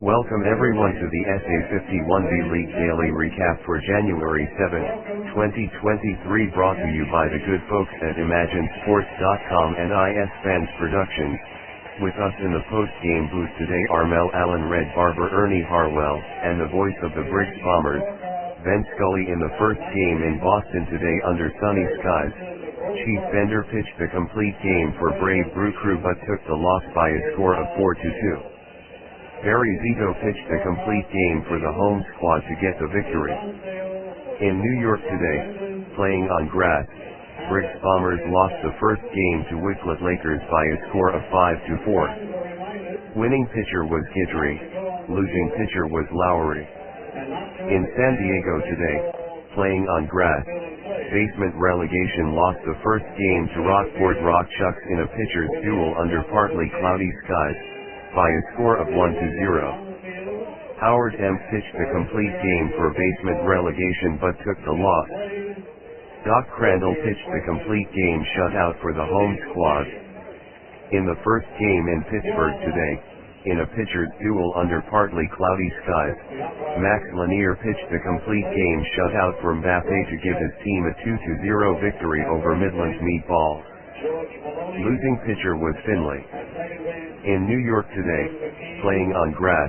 Welcome everyone to the SA51B League Daily Recap for January 7, 2023, brought to you by the good folks at ImagineSports.com and IS Fans Productions. With us in the post-game booth today are Mel Allen, Red Barber, Ernie Harwell, and the voice of the Briggs Bombers, Ben Scully. In the first game in Boston today under sunny skies, Chief Bender pitched the complete game for Brave Brew Crew but took the loss by a score of 4-2. Barry Zito pitched the complete game for the home squad to get the victory. In New York today, playing on grass, Briggs Bombers lost the first game to Wicklet Lakers by a score of 5-4. Winning pitcher was Guidry, losing pitcher was Lowry. In San Diego today, playing on grass, basement relegation lost the first game to Rockport Rockchucks in a pitcher's duel under partly cloudy skies, by a score of 1-0. Howard M. pitched the complete game for basement relegation but took the loss. Doc Crandall pitched the complete game shutout for the home squad. In the first game in Pittsburgh today, in a pitcher's duel under partly cloudy skies, Max Lanier pitched the complete game shutout for Mbappe to give his team a 2-0 victory over Midland Meatballs. Losing pitcher was Finley. In New York today, playing on grass,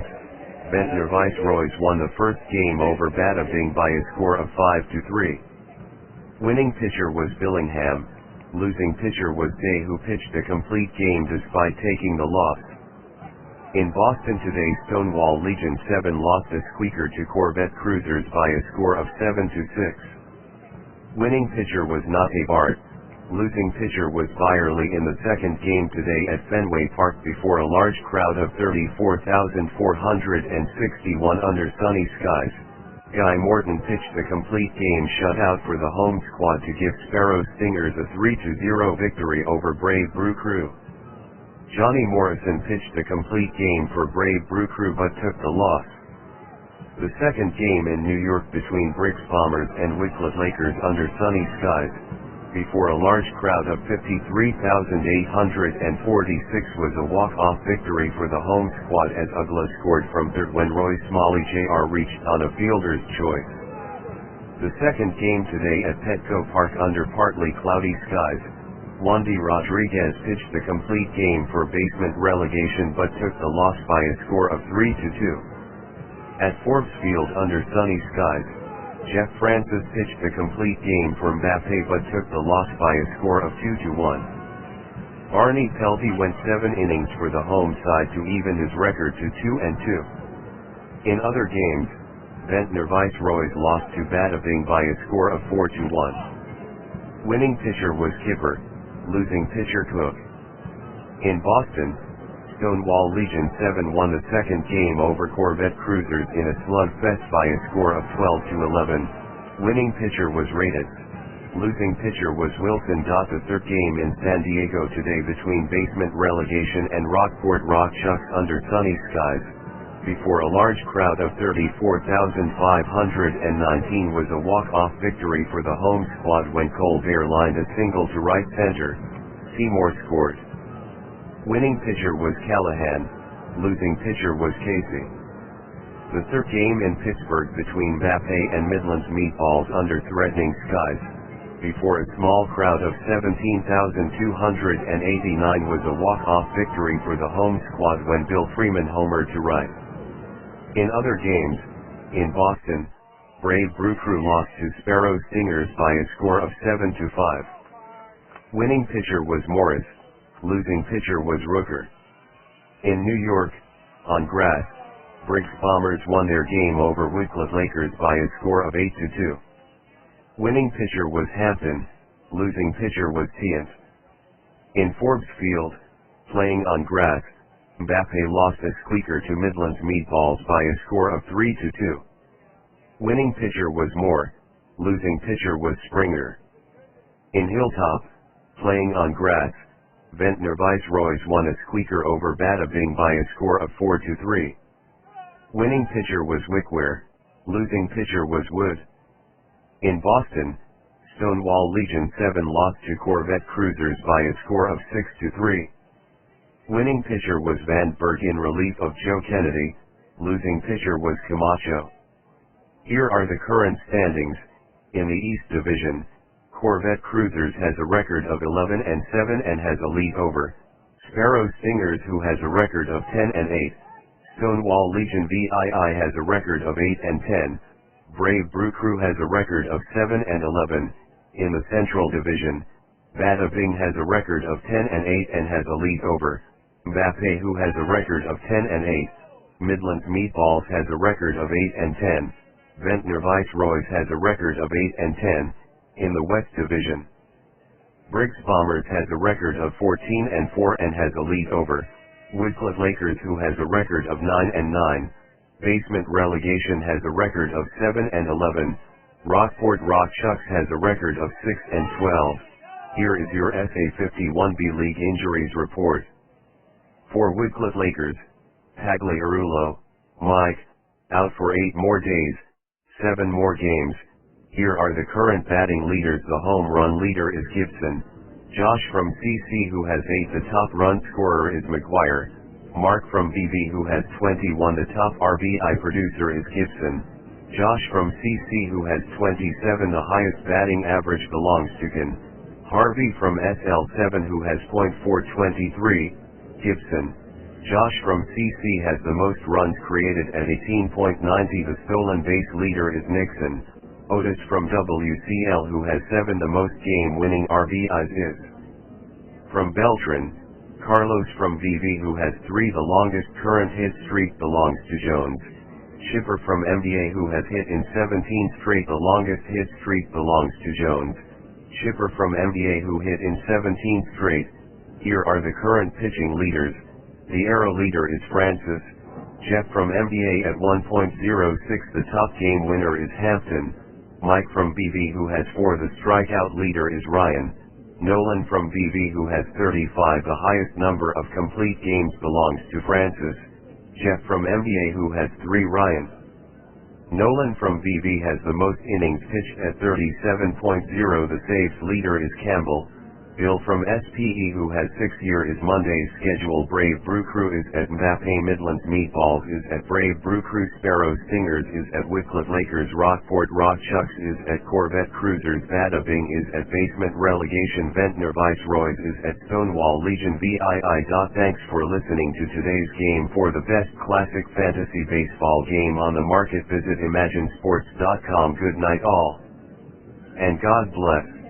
Ventnor Viceroys won the first game over Bada Bing by a score of 5-3. Winning pitcher was Billingham, losing pitcher was Day, who pitched the complete game despite taking the loss. In Boston today, Stonewall Legion 7 lost a squeaker to Corvette Cruisers by a score of 7-6. Winning pitcher was Nate Bart. Losing pitcher was Byerly in the second game today at Fenway Park before a large crowd of 34,461 under sunny skies. Guy Morton pitched the complete game shutout for the home squad to give Sparrow Stingers a 3-0 victory over Brave Brew Crew. Johnny Morrison pitched the complete game for Brave Brew Crew but took the loss. The second game in New York between Briggs Bombers and Wicklet Lakers under sunny skies, before a large crowd of 53,846 was a walk-off victory for the home squad as Ugla scored from third when Roy Smalley Jr. reached on a fielder's choice. The second game today at Petco Park under partly cloudy skies, Wandy Rodriguez pitched the complete game for basement relegation but took the loss by a score of 3-2. At Forbes Field under sunny skies, Jeff Francis pitched the complete game for Mbappe but took the loss by a score of 2-1. Barney Pelty went 7 innings for the home side to even his record to 2-2. In other games, Ventnor Viceroys lost to Bada Bing by a score of 4-1. Winning pitcher was Kipper, losing pitcher Cook. In Boston, Stonewall Legion 7 won the second game over Corvette Cruisers in a slugfest by a score of 12-11. Winning pitcher was Rated. Losing pitcher was Wilson. The third game in San Diego today between basement relegation and Rockport Rockchucks under sunny skies, before a large crowd of 34,519 was a walk-off victory for the home squad when Colbert lined a single to right center. Seymour scored. Winning pitcher was Callahan, losing pitcher was Casey. The third game in Pittsburgh between Mbappe and Midland Meatballs under threatening skies, before a small crowd of 17,289 was a walk-off victory for the home squad when Bill Freeman homered to right. In other games, in Boston, Brave Brew Crew lost to Sparrow Stingers by a score of 7-5. Winning pitcher was Morris. Losing pitcher was Rooker. In New York, on grass, Briggs Bombers won their game over Wicklet Lakers by a score of 8-2. Winning pitcher was Hampton, losing pitcher was Tiant. In Forbes Field, playing on grass, Mbappe lost a squeaker to Midland Meatballs by a score of 3-2. Winning pitcher was Moore, losing pitcher was Springer. In Hilltop, playing on grass, Ventnor Viceroys won a squeaker over Bada Bing by a score of 4-3. Winning pitcher was Wickware, losing pitcher was Wood. In Boston, Stonewall Legion 7 lost to Corvette Cruisers by a score of 6-3. Winning pitcher was Van Berg in relief of Joe Kennedy, Losing pitcher was Camacho. Here are the current standings. In the East Division, Corvette Cruisers has a record of 11-7 and has a lead over Sparrow Stingers, who has a record of 10-8. Stonewall Legion VII has a record of 8-10. Brave Brew Crew has a record of 7-11. In the Central Division, Bada Bing has a record of 10-8 and has a lead over Mbappe, who has a record of 10-8. Midlands Meatballs has a record of 8-10. Ventnor Viceroys has a record of 8-10. In the West Division, Briggs Bombers has a record of 14-4 and has a lead over Woodcliff Lakers, who has a record of 9-9. Basement Relegation has a record of 7-11. Rockport Rock Chucks has a record of 6-12. Here is your SA51B League injuries report. For Woodcliff Lakers, Pagliarulo, Mike, out for 8 more days, 7 more games. Here are the current batting leaders. The home run leader is Gibson. Josh from CC, who has 8. The top run scorer is McGuire. Mark from BB, who has 21. The top RBI producer is Gibson. Josh from CC, who has 27. The highest batting average belongs to Ken. Harvey from SL7, who has .423, Gibson. Josh from CC has the most runs created at 18.90. The stolen base leader is Nixon. Otis from WCL, who has 7. The most game-winning RBIs is from Beltran. Carlos from VV, who has 3. The longest current hit streak belongs to Jones. Schiffer from MDA, who has hit in 17 straight. The longest hit streak belongs to Jones. Schiffer from MDA, who hit in 17 straight. Here are the current pitching leaders. The arrow leader is Francis. Jeff from MDA at 1.06. The top game winner is Hampton. Mike from BV, who has 4. The strikeout leader is Ryan. Nolan from BV, who has 35. The highest number of complete games belongs to Francis. Jeff from MDA, who has 3. Ryan. Nolan from BV has the most innings pitched at 37.0. The saves leader is Campbell. Bill from SPE, who has 6. Here is Monday's schedule. Brave Brew Crew is at Mbappe. Midlands Meatballs is at Brave Brew Crew. Sparrow Stingers is at Wycliffe Lakers. Rockport Rock Chucks is at Corvette Cruisers. Bada Bing is at Basement Relegation. Ventnor Viceroys is at Stonewall Legion VII. Thanks for listening to today's game. For the best classic fantasy baseball game on the market, visit imaginesports.com. Good night all, and God bless.